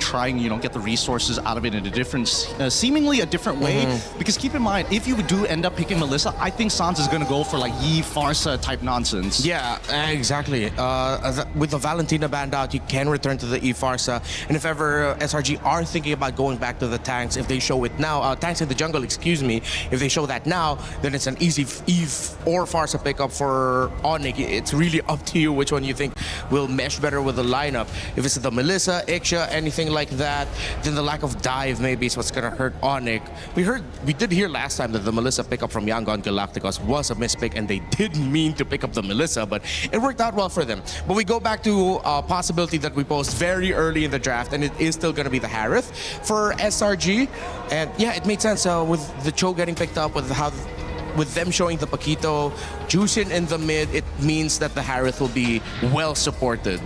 try and, you know, get the resources out of it in a different, seemingly a different way. Because keep in mind, if you do end up picking Melissa, I think Sans is going to go for like Yi Farsa type nonsense. Yeah, exactly. With the Valentina banned out, you can return to the Farsa. And if ever SRG are thinking about going back to the tanks, if they show it now, tanks in the jungle, excuse me, if they show that now, then it's an easy Eve or Farsa pickup for ONIC. It's really up to you which one you think will mesh better with the lineup. If it's the Melissa, Ixia, anything like that, then the lack of dive maybe is what's gonna hurt ONIC. We did hear last time that the Melissa pickup from Yangon Galacticos was a mispick, and they didn't mean to pick up the Melissa, but it worked out well for them. But we go back to a possibility that we posed very early in the draft, and it is still gonna be the Harith for SRG. And yeah, it made sense with the Cho getting picked up, with them showing the Paquito, Jushin in the mid, it means that the Harith will be well supported.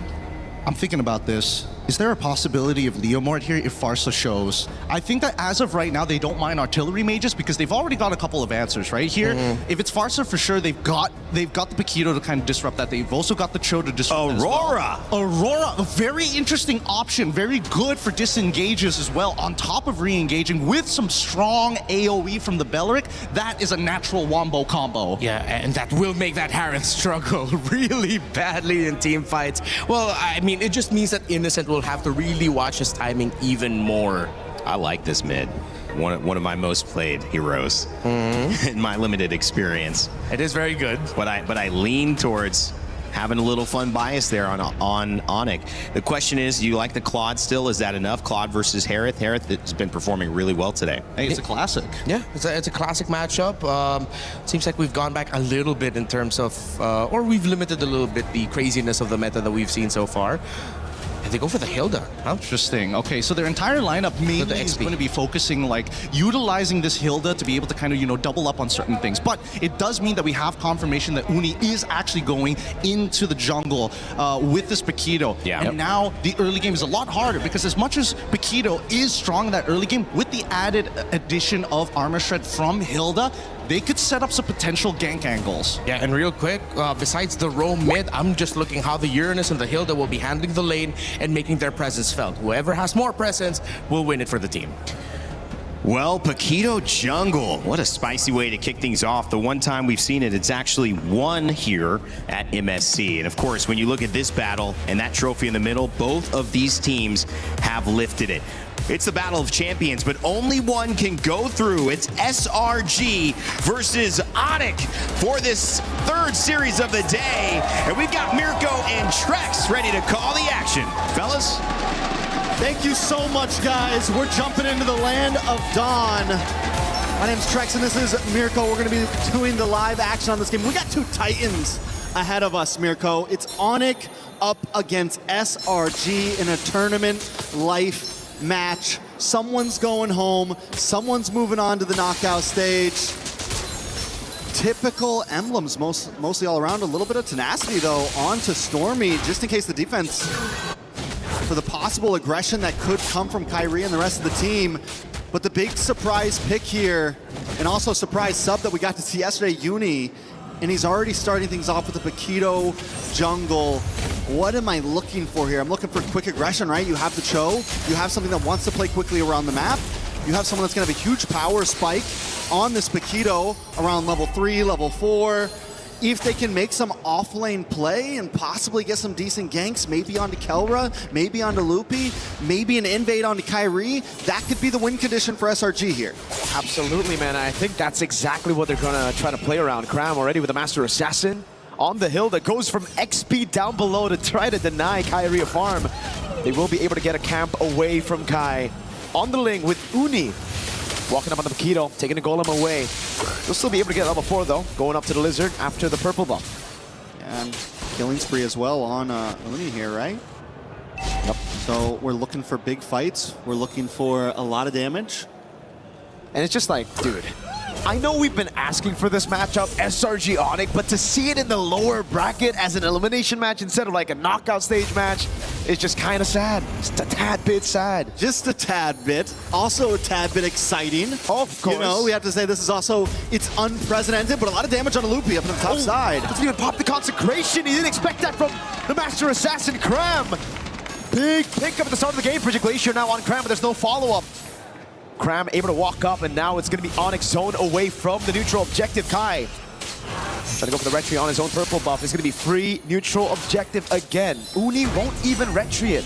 I'm thinking about this. Is there a possibility of Leomord here if Farsa shows? I think that as of right now, they don't mind artillery mages because they've already got a couple of answers right here. If it's Farsa, for sure, they've got the Paquito to kind of disrupt that. They've also got the Cho to disrupt Aurora! Well. Aurora, a very interesting option. Very good for disengages as well, on top of re-engaging with some strong AoE from the Belleric. That is a natural wombo combo. Yeah, and that will make that Harith struggle really badly in team fights. Well, I mean, it just means that Innocent will have to really watch his timing even more. I like this mid. One of my most played heroes in my limited experience. It is very good. But I lean towards having a little fun bias there on ONIC. The question is, do you like the Claude still? Is that enough? Claude versus Harith. Harith has been performing really well today. Hey, it's a classic. Yeah, it's a classic matchup. Seems like we've gone back a little bit in terms of, or we've limited a little bit the craziness of the meta that we've seen so far. And they go for the Hilda. Huh? Interesting. Okay, so their entire lineup mainly is going to be focusing, like, utilizing this Hilda to be able to kind of, you know, double up on certain things. But it does mean that we have confirmation that Uni is actually going into the jungle with this Paquito. Yeah. And now the early game is a lot harder because as much as Paquito is strong in that early game, with the added addition of Armor Shred from Hilda, they could set up some potential gank angles. Yeah, and real quick, besides the roam mid, I'm just looking how the Uranus and the Hilda will be handling the lane and making their presence felt. Whoever has more presence will win it for the team. Well, Paquito jungle. What a spicy way to kick things off. The one time we've seen it, it's actually won here at MSC. And of course, when you look at this battle and that trophy in the middle, both of these teams have lifted it. It's the Battle of Champions, but only one can go through. It's SRG versus ONIC for this third series of the day. And we've got Mirko and Trex ready to call the action. Fellas? Thank you so much, guys. We're jumping into the land of Dawn. My name's Trex, and this is Mirko. We're going to be doing the live action on this game. We got two Titans ahead of us, Mirko. It's ONIC up against SRG in a tournament life match. Someone's going home, someone's moving on to the knockout stage. Typical emblems mostly all around. A little bit of tenacity though onto Stormy, just in case the defense for the possible aggression that could come from Kyrie and the rest of the team. But the big surprise pick here, and also surprise sub that we got to see yesterday, Uni, and he's already starting things off with the Paquito jungle. What am I looking for here? I'm looking for quick aggression, right? You have the Cho, you have something that wants to play quickly around the map, you have someone that's gonna have a huge power spike on this Paquito around level 3, level 4. If they can make some off-lane play and possibly get some decent ganks, maybe onto Kelra, maybe onto Loopy, maybe an invade onto Kyrie, that could be the win condition for SRG here. Absolutely, man. I think that's exactly what they're gonna try to play around. Cram already with the Master Assassin on the hill that goes from XP down below to try to deny Kyrie a farm. They will be able to get a camp away from Kai. On the Ling with Uni. Walking up on the Paquito, taking the Golem away. They'll still be able to get level 4 though, going up to the Lizard after the purple buff. And killing spree as well on Uni here, right? Yep. So we're looking for big fights. We're looking for a lot of damage. And it's just like, dude, I know we've been asking for this matchup, SRG ONIC, but to see it in the lower bracket as an elimination match instead of like a knockout stage match is just kind of sad. Just a tad bit sad. Just a tad bit. Also a tad bit exciting. Of course. You know, we have to say this is also, it's unprecedented, but a lot of damage on a Loopy up on the top side. Doesn't even pop the consecration. He didn't expect that from the Master Assassin Cram. big pickup at the start of the game. Frigid Glacier now on Cram, but there's no follow-up. Cram able to walk up, and now it's going to be ONIC zone away from the neutral objective. Kai trying to go for the retry on his own purple buff. It's going to be free neutral objective again. Uni won't even retry it.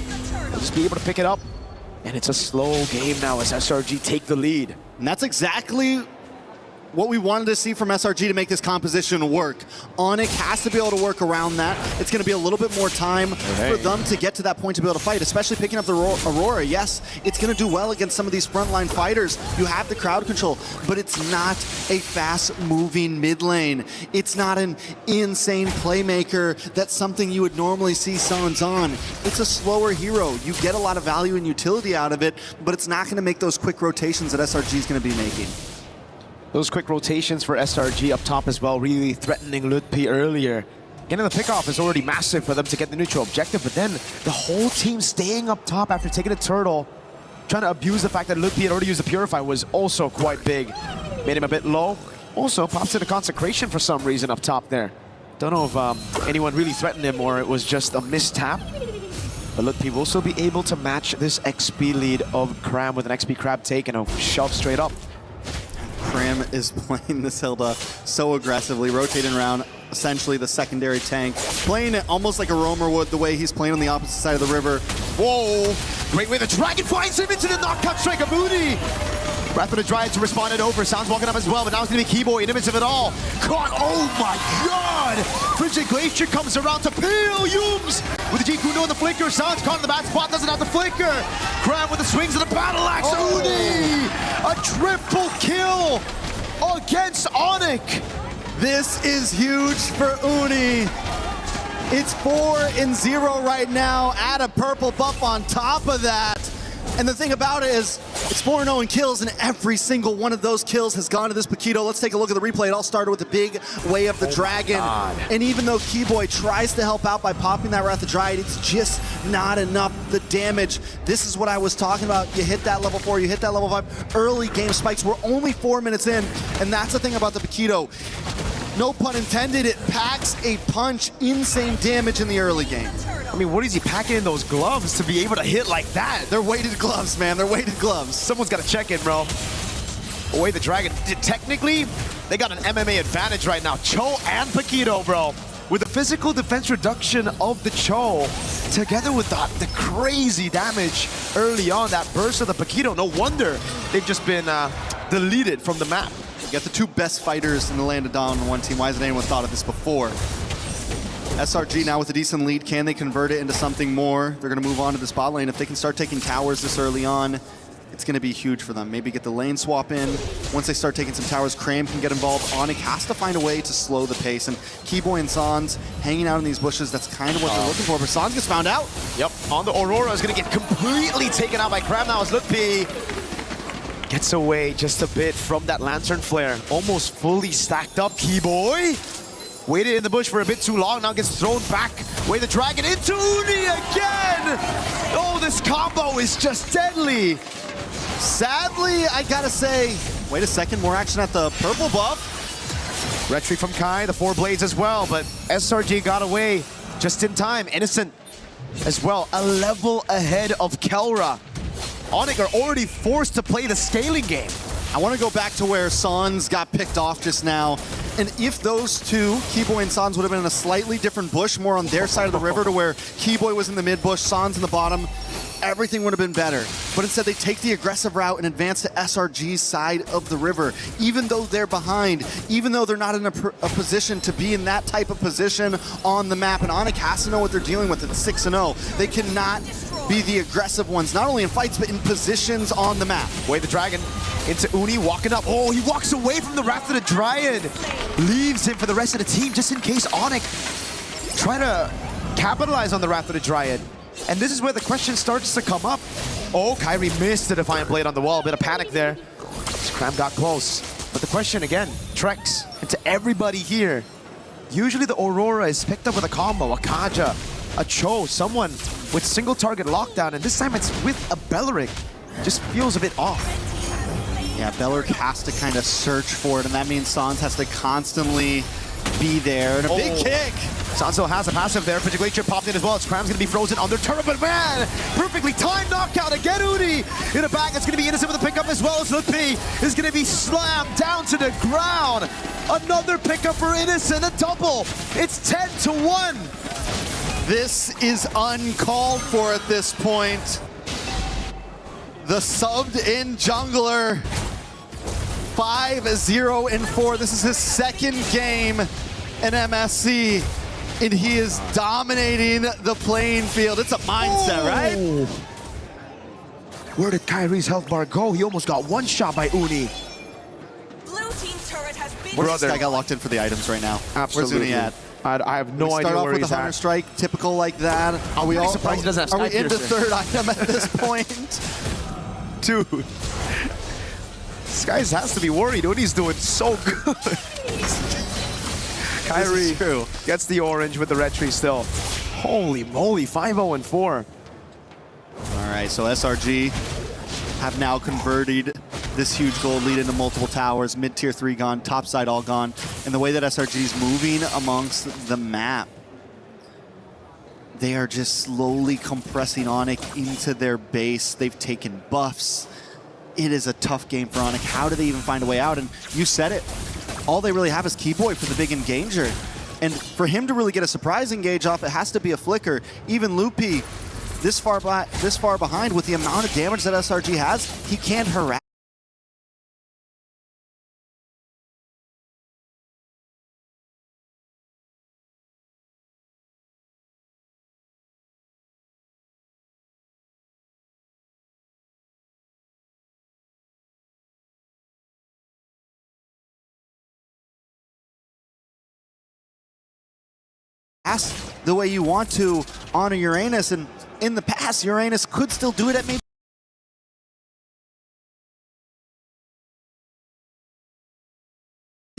They'll just be able to pick it up. And it's a slow game now as SRG take the lead. And that's exactly what we wanted to see from SRG to make this composition work. ONIC has to be able to work around that. It's going to be a little bit more time for them to get to that point to be able to fight, especially picking up the Aurora. Yes, it's going to do well against some of these frontline fighters. You have the crowd control, but it's not a fast-moving mid lane. It's not an insane playmaker that's something you would normally see Sans on. It's a slower hero. You get a lot of value and utility out of it, but it's not going to make those quick rotations that SRG is going to be making. Those quick rotations for SRG up top as well, really threatening Ludpi earlier. Getting the pickoff is already massive for them to get the neutral objective, but then the whole team staying up top after taking a turtle, trying to abuse the fact that Ludpi had already used the Purify was also quite big. Made him a bit low. Also pops in a Consecration for some reason up top there. Don't know if anyone really threatened him or it was just a mistap. But Ludpi will still be able to match this XP lead of Cram with an XP Crab take and a shove straight up. Cram is playing this Hilda so aggressively, rotating around essentially the secondary tank, playing it almost like a roamer would, the way he's playing on the opposite side of the river. Whoa! Great way the Dragon finds him into the knockout strike of Moody! Wrath of the Dryad to respond it over. Sounds walking up as well, but now it's going to be Keyboy in image of it all. Caught! Oh my god! Frigid Glacier comes around to peel Yums with the G-Kundo and the flicker. Sounds caught in the bad spot, doesn't have the flicker. Cram with the swings of the battle axe. Uni! A triple kill against ONIC. This is huge for Uni. It's 4-0 right now. Add a purple buff on top of that. And the thing about it is, it's 4-0 in kills, and every single one of those kills has gone to this Paquito. Let's take a look at the replay. It all started with the big way of the dragon. And even though Keyboy tries to help out by popping that Wrath of Dryad, it's just not enough. The damage, this is what I was talking about. You hit that level 4, you hit that level 5. Early game spikes. We're only 4 minutes in, and that's the thing about the Paquito. No pun intended, it packs a punch. Insane damage in the early game. I mean, what is he packing in those gloves to be able to hit like that? They're weighted gloves, man. They're weighted gloves. Someone's got to check in, bro. Away the Dragon. Technically, they got an MMA advantage right now. Cho and Paquito, bro. With the physical defense reduction of the Cho, together with the crazy damage early on, that burst of the Paquito, no wonder they've just been deleted from the map. You got the two best fighters in the land of Dawn on one team. Why hasn't anyone thought of this before? SRG now with a decent lead. Can they convert it into something more? They're going to move on to this bot lane. If they can start taking towers this early on, it's going to be huge for them. Maybe get the lane swap in. Once they start taking some towers, Cram can get involved. ONIC has to find a way to slow the pace. And Keyboy and Sans hanging out in these bushes, that's kind of what they're looking for. But Sans gets found out. Yep, on the Aurora is going to get completely taken out by Cram now as Ludpi gets away just a bit from that Lantern Flare. Almost fully stacked up. Keyboy waited in the bush for a bit too long, now gets thrown back. Way the Dragon into Uni again! Oh, this combo is just deadly. Sadly, I gotta say, wait a second, more action at the purple buff. Retry from Kai, the 4 blades as well, but SRG got away just in time. Innocent as well, a level ahead of Kelra. ONIC are already forced to play the scaling game. I want to go back to where Sans got picked off just now. And if those two, Keyboy and Sans, would have been in a slightly different bush, more on their side of the river, to where Keyboy was in the mid bush, Sans in the bottom, everything would have been better. But instead, they take the aggressive route and advance to SRG's side of the river. Even though they're behind, even though they're not in a position to be in that type of position on the map. And ONIC has to know what they're dealing with at 6-0. They cannot be the aggressive ones, not only in fights, but in positions on the map. Way the Dragon into Uni, walking up. Oh, he walks away from the Wrath of the Dryad. Leaves him for the rest of the team, just in case ONIC try to capitalize on the Wrath of the Dryad. And this is where the question starts to come up. Oh, Kyrie missed the Defiant Blade on the wall. A bit of panic there. Cram got close. But the question again, Trex, and to everybody here, usually the Aurora is picked up with a combo, a Kaja, a Cho, someone with single target lockdown, and this time it's with a Belleric. Just feels a bit off. Yeah, Belleric has to kind of search for it, and that means Sans has to constantly be there. And a big kick. Sanso has a passive there. Glacier popped in as well. Cram's gonna be frozen on their turret, but man, perfectly timed knockout again. Uni in the back. It's gonna be Innocent with a pickup as well as Lupi is gonna be slammed down to the ground. Another pickup for Innocent, a double. It's 10-1. This is uncalled for at this point. The subbed in jungler. 5-0-4. This is his second game in MSC. And he is dominating the playing field. It's a mindset, right? Where did Kyrie's health bar go? He almost got one shot by Uni. Blue team turret has been Where's this guy got locked in for the items right now? Absolutely. Where's Uni at? I have no idea Start off where with he's the Hunter at. Strike, typical like that. Are we all surprised he doesn't have Are we Sky into Piercer? third item at this point? Dude, this guy has to be worried. Uni's doing so good. Kyrie gets the orange with the red tree still. Holy moly, 5-0-4. All right, so SRG have now converted this huge gold lead into multiple towers. Mid-tier 3 gone, top side all gone. And the way that SRG is moving amongst the map, they are just slowly compressing ONIC into their base. They've taken buffs. It is a tough game for ONIC. How do they even find a way out? And you said it. All they really have is Keyboy for the big engager. And for him to really get a surprise engage off, it has to be a flicker. Even Lupi, this far behind, with the amount of damage that SRG has, he can't harass. The way you want to on a Uranus, and in the past, Uranus could still do it at maybe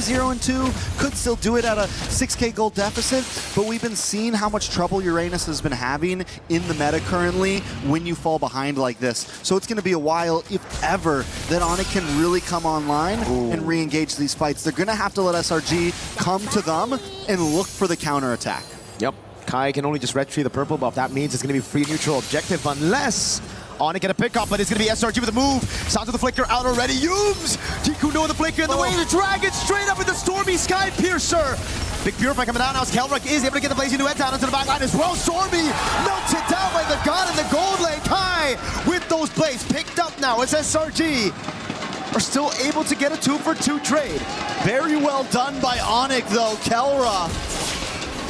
0-2, could still do it at a 6K gold deficit, but we've been seeing how much trouble Uranus has been having in the meta currently when you fall behind like this. So it's going to be a while, if ever, that ONIC can really come online and re-engage these fights. They're going to have to let SRG come to them and look for the counterattack. Yep, Kai can only just red tree the purple buff. That means it's going to be free neutral objective unless ONIC get a pick up, but it's going to be SRG with a move. Sounds of the flicker out already. Yums! Jikuno with the flicker in the way. The dragon straight up with the Stormy Sky Piercer. Big Purify coming down now as Kelrick is able to get the Blazing Duet down into the back line as well. Stormy melted down by the god in the gold lane. Kai with those blades picked up now as SRG are still able to get a 2-for-2 trade. Very well done by ONIC though, Kelra.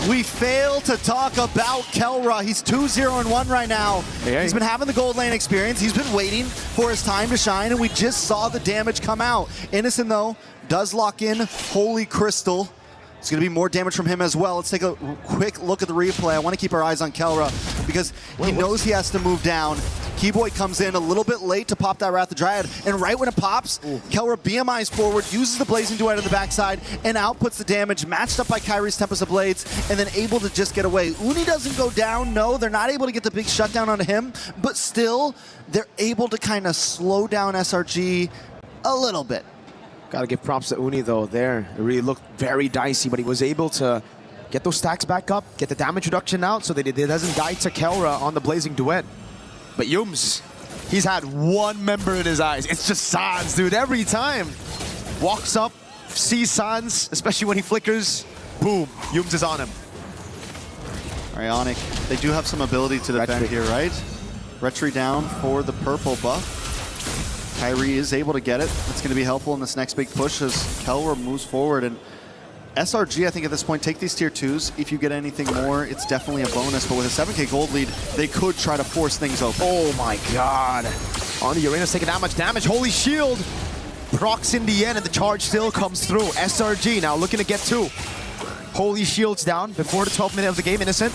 We fail to talk about Kelra. He's 2-0-1 right now. Hey. He's been having the gold lane experience. He's been waiting for his time to shine, and we just saw the damage come out. Innocent, though, does lock in Holy Crystal. It's going to be more damage from him as well. Let's take a quick look at the replay. I want to keep our eyes on Kelra because he knows he has to move down. Keyboy comes in a little bit late to pop that Wrath of Dryad, and right when it pops, Kelra BMIs forward, uses the Blazing Duet on the backside, and outputs the damage, matched up by Kyrie's Tempest of Blades, and then able to just get away. Uni doesn't go down, no, they're not able to get the big shutdown on him, but still, they're able to kind of slow down SRG a little bit. Gotta give props to Uni though there. It really looked very dicey, but he was able to get those stacks back up, get the damage reduction out so that it doesn't die to Kelra on the Blazing Duet. But Yums, he's had one member in his eyes. It's just Sans, dude, every time. Walks up, sees Sans, especially when he flickers, boom, Yums is on him. All right, ONIC, they do have some ability to defend here, right? Retry down for the purple buff. Kyrie is able to get it. It's going to be helpful in this next big push as Kelra moves forward. And SRG, I think at this point, take these tier 2s. If you get anything more, it's definitely a bonus. But with a 7K gold lead, they could try to force things open. Oh my god. On the Uranus taking that much damage. Holy Shield procs in the end, and the charge still comes through. SRG now looking to get 2. Holy Shield's down before the 12th minute of the game. Innocent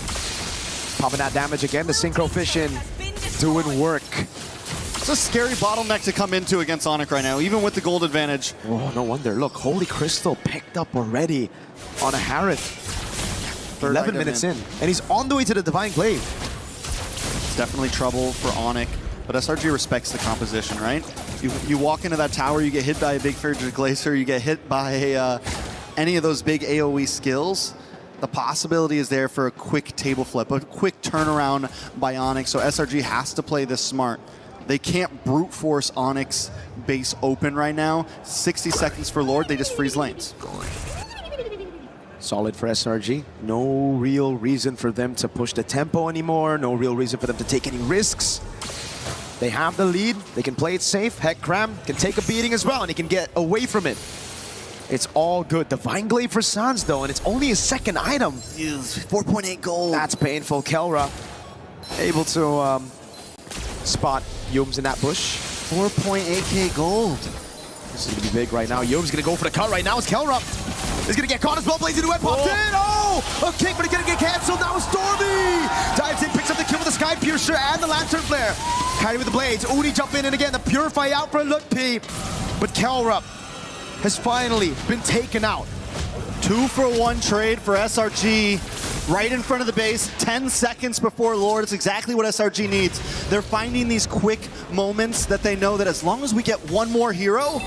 popping that damage again. The Synchro Fission doing work. It's a scary bottleneck to come into against ONIC right now, even with the gold advantage. Oh, no wonder. Look, Holy Crystal picked up already on a Harith. 11 minutes in, and he's on the way to the Divine Glaive. It's definitely trouble for ONIC, but SRG respects the composition, right? You walk into that tower, you get hit by a big Frigid Glacier, you get hit by any of those big AoE skills, the possibility is there for a quick table flip, a quick turnaround by ONIC. So SRG has to play this smart. They can't brute force ONIC's base open right now. 60 seconds for Lord, they just freeze lanes. Solid for SRG. No real reason for them to push the tempo anymore. No real reason for them to take any risks. They have the lead. They can play it safe. Heck, Cram can take a beating as well, and he can get away from it. It's all good. Divine Glaive for Sans, though, and it's only his second item. 4.8 gold. That's painful. Kelra able to spot Yums in that bush. 4.8k gold. This is going to be big right now. Yums going to go for the cut right now. It's Kelra. He's going to get caught as well. Blaze into it. Popped in. Oh! A kick, but it's going to get canceled. Now Stormy dives in, picks up the kill with the Sky Piercer and the Lantern Flare. Kyrie with the blades. Uni jump in, and again, the Purify out for Lutpi. But Kelra has finally been taken out. 2-for-1 trade for SRG. Right in front of the base, 10 seconds before Lord. It's exactly what SRG needs. They're finding these quick moments that they know that as long as we get one more hero,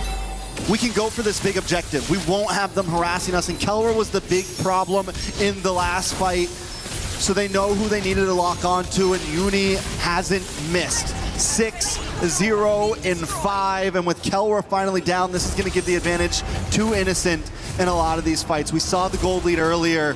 we can go for this big objective. We won't have them harassing us, and Kelra was the big problem in the last fight. So they know who they needed to lock onto, and Uni hasn't missed. 6-0-5, and with Kelra finally down, this is going to give the advantage to Innocent in a lot of these fights. We saw the gold lead earlier.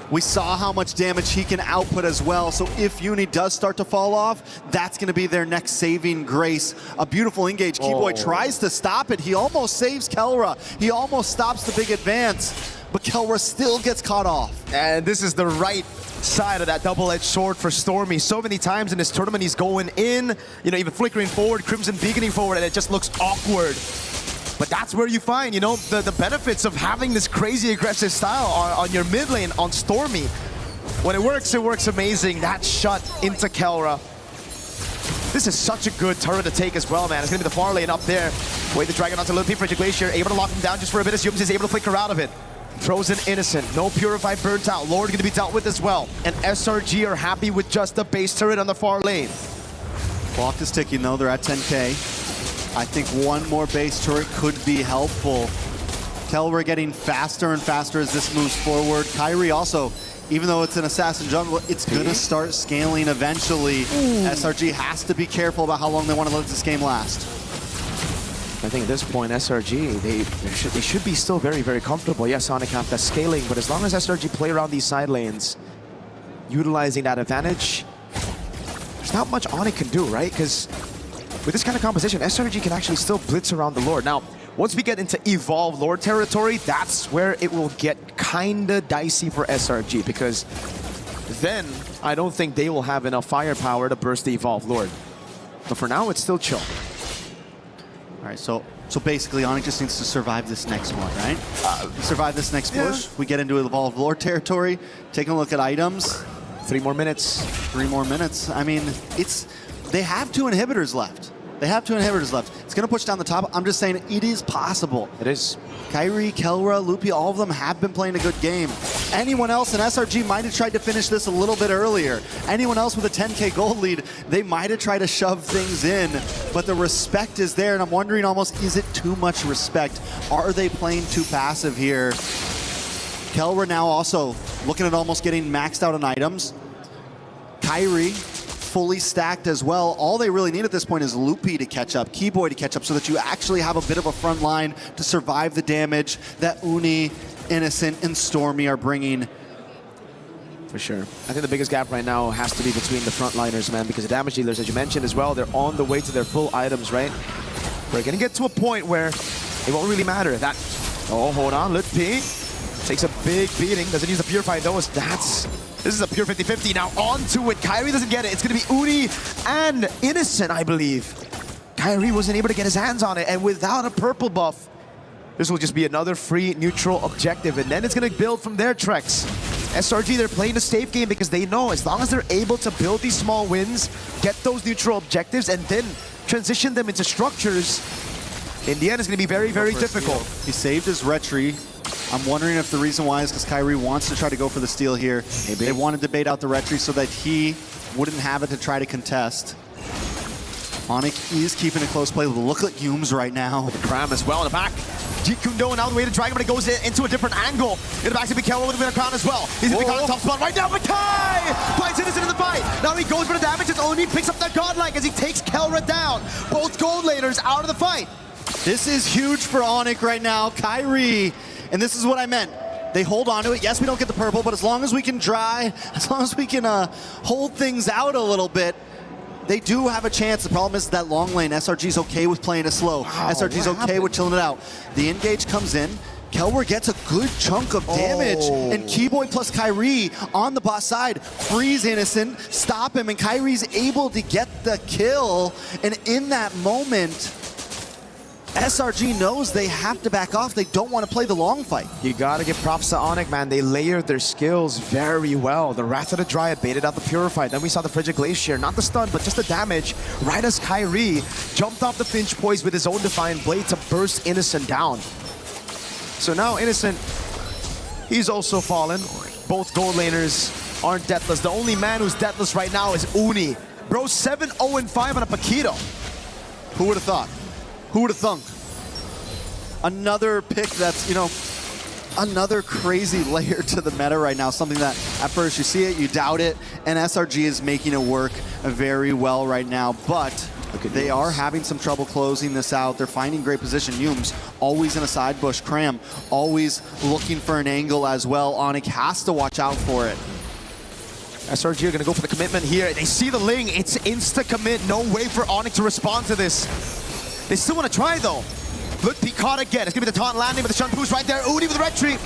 We saw how much damage he can output as well. So if Uni does start to fall off, that's going to be their next saving grace. A beautiful engage. Keyboy tries to stop it. He almost saves Kelra. He almost stops the big advance, but Kelra still gets caught off. And this is the right side of that double-edged sword for Stormy. So many times in this tournament, he's going in, you know, even flickering forward, Crimson beaconing forward, and it just looks awkward. But that's where you find, you know, the benefits of having this crazy aggressive style on your mid lane on Stormy. When it works amazing. That shot into Kelra. This is such a good turret to take as well, man. It's going to be the far lane up there. Wait the Dragon onto Lutpi, Frigid Glacier, able to lock him down just for a bit as Yums is able to flicker out of it. Throws in Innocent, no Purify burnt out. Lord going to be dealt with as well. And SRG are happy with just the base turret on the far lane. Clock is ticking though, they're at 10k. I think one more base turret could be helpful. Kelra getting faster and faster as this moves forward. Kyrie also, even though it's an assassin jungle, it's gonna start scaling eventually. SRG has to be careful about how long they want to let this game last. I think at this point, SRG, they should be still very, very comfortable. Yes, ONIC have that scaling, but as long as SRG play around these side lanes, utilizing that advantage, there's not much ONIC can do, right? Because with this kind of composition, SRG can actually still blitz around the Lord. Now, once we get into Evolve Lord territory, that's where it will get kinda dicey for SRG, because then I don't think they will have enough firepower to burst the Evolve Lord. But for now, it's still chill. All right, so basically ONIC just needs to survive this next one, right? Survive this next push. We get into Evolved Lord territory, taking a look at items. 3 more minutes. 3 more minutes. I mean, they have 2 inhibitors left. They have 2 inhibitors left. It's going to push down the top. I'm just saying it is possible. It is. Kyrie, Kelra, Lutpi, all of them have been playing a good game. Anyone else in SRG might have tried to finish this a little bit earlier. Anyone else with a 10k gold lead, they might have tried to shove things in, but the respect is there, and I'm wondering almost, is it too much respect? Are they playing too passive here? Kelra now also looking at almost getting maxed out on items. Kyrie, fully stacked as well. All they really need at this point is Lutpi to catch up, Keyboy to catch up, so that you actually have a bit of a front line to survive the damage that Uni, Innocent, and Stormy are bringing. For sure. I think the biggest gap right now has to be between the frontliners, man, because the damage dealers, as you mentioned as well, they're on the way to their full items, right? We're going to get to a point where it won't really matter. Oh, hold on, Lutpi takes a big beating. Doesn't use the Purify, though. This is a pure 50-50. Now onto it. Kyrie doesn't get it. It's going to be Uni and Innocent, I believe. Kyrie wasn't able to get his hands on it, and without a purple buff, this will just be another free neutral objective, and then it's going to build from there, Trex. SRG, they're playing a safe game because they know as long as they're able to build these small wins, get those neutral objectives, and then transition them into structures, in the end, it's going to be very, very difficult. He saved his retry. I'm wondering if the reason why is because Kyrie wants to try to go for the steal here. Maybe. They wanted to bait out the retry so that he wouldn't have it to try to contest. ONIC is keeping a close play. Look at Yums right now. Cram as well in the back. Jeet Kune Do now the way to drag him, but it goes into a different angle. It'll back to be Kelra with a winner crown as well. He's in the top spot right now, but Kai finds Innocent in the fight. Now he goes for the damage as Oni picks up that godlike as he takes Kelra down. Both gold laners out of the fight. This is huge for ONIC right now. Kyrie, and this is what I meant. They hold on to it. Yes, we don't get the purple, but as long as we can as long as we can hold things out a little bit, they do have a chance. The problem is that long lane, SRG's okay with playing it slow. SRG's okay with chilling it out. The engage comes in. Kelra gets a good chunk of damage, and Keyboy plus Kyrie on the bot side freeze Innocent, stop him, and Kyrie's able to get the kill. And in that moment, SRG knows they have to back off. They don't want to play the long fight. You gotta give props to ONIC, man. They layered their skills very well. The Wrath of the Dryad baited out the Purify. Then we saw the Frigid Glacier. Not the stun, but just the damage. Right as Kyrie jumped off the Finch Poise with his own Defiant Blade to burst Innocent down. So now Innocent, he's also fallen. Both gold laners aren't deathless. The only man who's deathless right now is Uni. Bro, 7-0-5 on a Paquito. Who would have thought? Who would have thunk? Another pick that's, you know, another crazy layer to the meta right now. Something that at first you see it, you doubt it, and SRG is making it work very well right now. But they are having some trouble closing this out. They're finding great position. Yumes always in a side bush. Cram always looking for an angle as well. ONIC has to watch out for it. SRG are gonna go for the commitment here. They see the Ling, it's insta-commit. No way for ONIC to respond to this. They still want to try though. Look, Picard again. It's gonna be the taunt landing with the Shun Poo's right there. Udi with the red tree.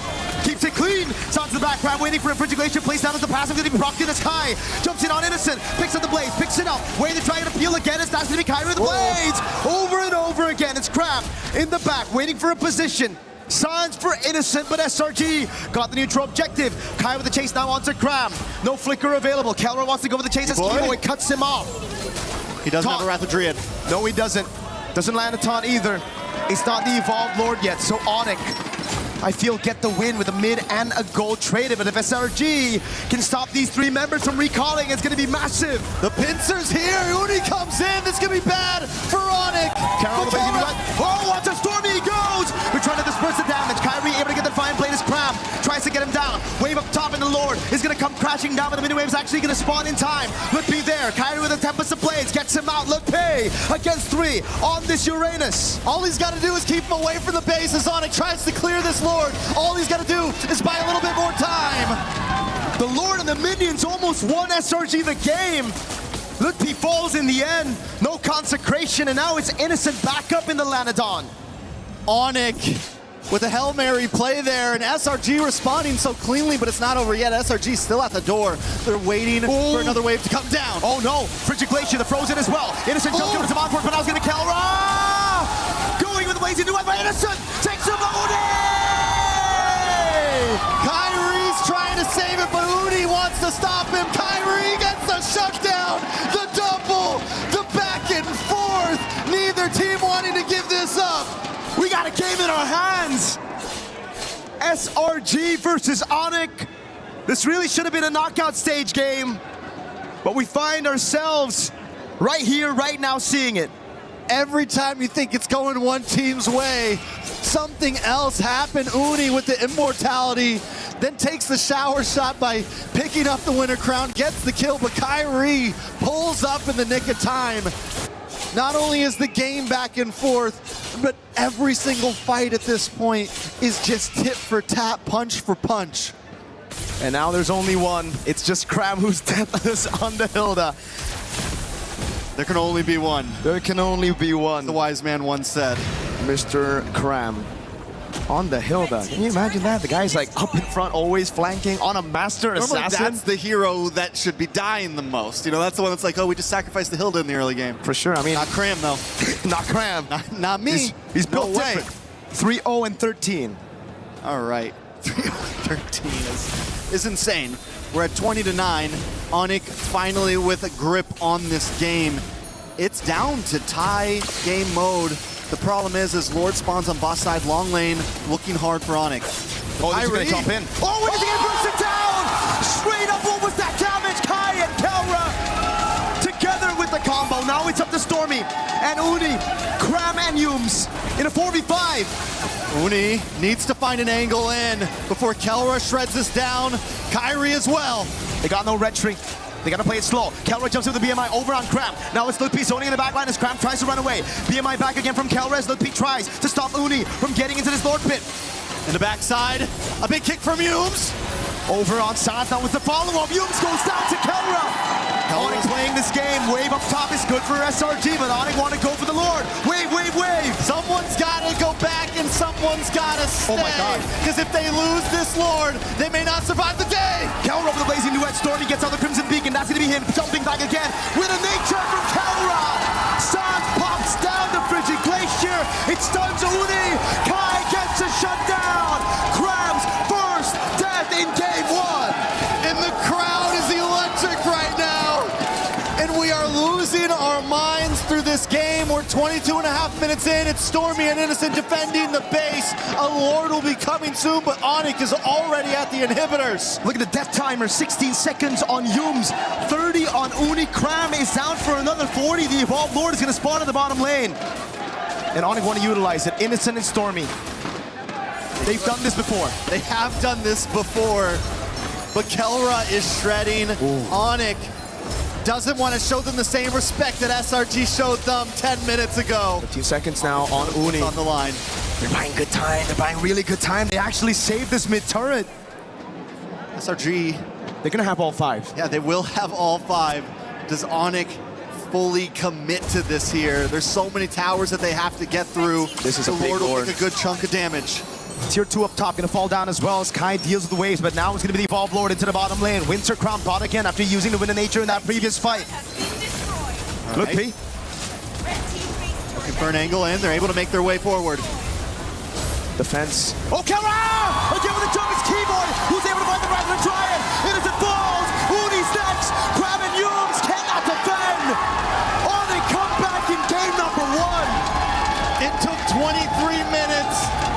Keeps it clean. Sounds to the background, waiting for a Frigid Glacier. Plays down as the passive. Gonna be rocked in the sky. Jumps in on Innocent. Picks up the blades. Picks it up. Waiting to try and appeal again. It's that's gonna be Kyrie with the blades. Over and over again. It's Crab in the back, waiting for a position. Signs for Innocent, but SRG got the neutral objective. Kai with the chase now onto Cram. No flicker available. Kelra wants to go with the chase as Keyboy cuts him off. He doesn't have a Wrath of Dryad. No, he doesn't. Doesn't land a taunt either. It's not the Evolved Lord yet, so ONIC, I feel, get the win with a mid and a gold traded. But if SRG can stop these three members from recalling, it's going to be massive. The pincer's here. Uni comes in. This is going to be bad for ONIC. Oh, watch a Stormy he goes. We're trying to disperse the damage. Kyrie able to get the Defiant Blade as Cram tries to get him down. Wave up top, and the Lord is going to come crashing down, but the mini wave is actually going to spawn in time. Look, be there. Kyrie with a Tempest of Blades gets him out. Look, pay against 3 on this Uranus. All he's got to do is keep him away from the base as ONIC tries to clear this Lord. All he's got to do is buy a little bit more time. The Lord and the minions almost won SRG the game. Look, he falls in the end. No consecration, and now it's Innocent back up in the Lanadon. ONIC with a Hail Mary play there, and SRG responding so cleanly, but it's not over yet. SRG still at the door. They're waiting for another wave to come down. Oh no, Frigid Glacier, the frozen as well. Innocent jumps over to Monfort, but now he's going to Kelra. Going with the blazing new one by Innocent. Takes him Uni! Kyrie's trying to save it, but Uni wants to stop him. Kyrie gets the shutdown, the double, the back and forth. Neither team wanting to give this up. We got a game in our hands. SRG versus ONIC. This really should have been a knockout stage game, but we find ourselves right here, right now, seeing it. Every time you think it's going one team's way, something else happened. Uni with the immortality, then takes the shower shot by picking up the winner crown, gets the kill, but Kyrie pulls up in the nick of time. Not only is the game back and forth, but every single fight at this point is just tit for tat, punch for punch. And now there's only one. It's just Cram who's deathless on the Hilda. There can only be one. There can only be one. The wise man once said. Mr. Cram on the Hilda. Can you imagine that? The guy's like up in front, always flanking on a master assassin. That's the hero that should be dying the most. You know, that's the one that's like, oh, we just sacrificed the Hilda in the early game. For sure. I mean, not Cram though. Not Cram. Not me. He's built different. 3-0-13. All right. 3-0-13 is insane. We're at 20-9. ONIC finally with a grip on this game. It's down to tie game mode. The problem is Lord spawns on boss side long lane, looking hard for ONIC. Oh, he's gonna jump in. Oh, he's gonna burst it down! Straight up, what was that damage? Kai and Kelra together with the combo. Now it's up to Stormy. and Uni, Cram and Yums in a 4v5. Uni needs to find an angle in before Kelra shreds this down. Kyrie as well. They got no red tree. They gotta play it slow. Kelra jumps with the BMI over on Cram. Now it's Lil P zoning in the backline as Cram tries to run away. BMI back again from Kelra as Lil P tries to stop Uni from getting into this Lord Pit. In the backside, a big kick from Yums. Over on Sans now with the follow-up. Yums goes down to Kelra. ONIC playing this game. Wave up top is good for SRG, but ONIC want to go for the Lord. Wave, wave, wave. Someone's got to go back and someone's got to stay. Oh my God. Because if they lose this Lord, they may not survive the day. Kelra over the blazing duet. Stormy gets out the Crimson Beacon. That's going to be him jumping back again with a nature from Kelra. Sans pops down the Frigid Glacier. It stuns Uni. Kai gets a shutdown. Cram's first death in game one. And the crowd is electric right now. And we are losing our minds through this game. We're 22 and a half minutes in. It's Stormy and Innocent defending the base. A Lord will be coming soon, but ONIC is already at the inhibitors. Look at the death timer, 16 seconds on Yums, 30 on Uni. Cram is down for another 40. The Evolved Lord is going to spawn in the bottom lane. And ONIC want to utilize it. Innocent and Stormy. They've done this before. They have done this before, but Kelra is shredding. ONIC doesn't want to show them the same respect that SRG showed them 10 minutes ago. 15 seconds now on Uni. It's on the line. They're buying good time. They're buying really good time. They actually saved this mid turret. SRG, They're going to have all 5. yeah, they will have all 5. Does ONIC fully commit to this here? There's so many towers that they have to get through. This is a the big Lord will Lord. take a good chunk of damage. Tier 2 up top, gonna fall down as well as Kai deals with the waves, but now it's gonna be the Evolved Lord into the bottom lane. Winter Crown bot again after using the Wind of Nature in that previous fight. Has been destroyed. Look, P. Red team base Looking for an angle in. They're able to make their way forward. Defense. Oh, Kelra! Again with the jump, it's Keyboard, who's able to find the right to try it. Innocent falls, Uni's next, Crab and Yums cannot defend. ONIC come back in game number 1. It took 23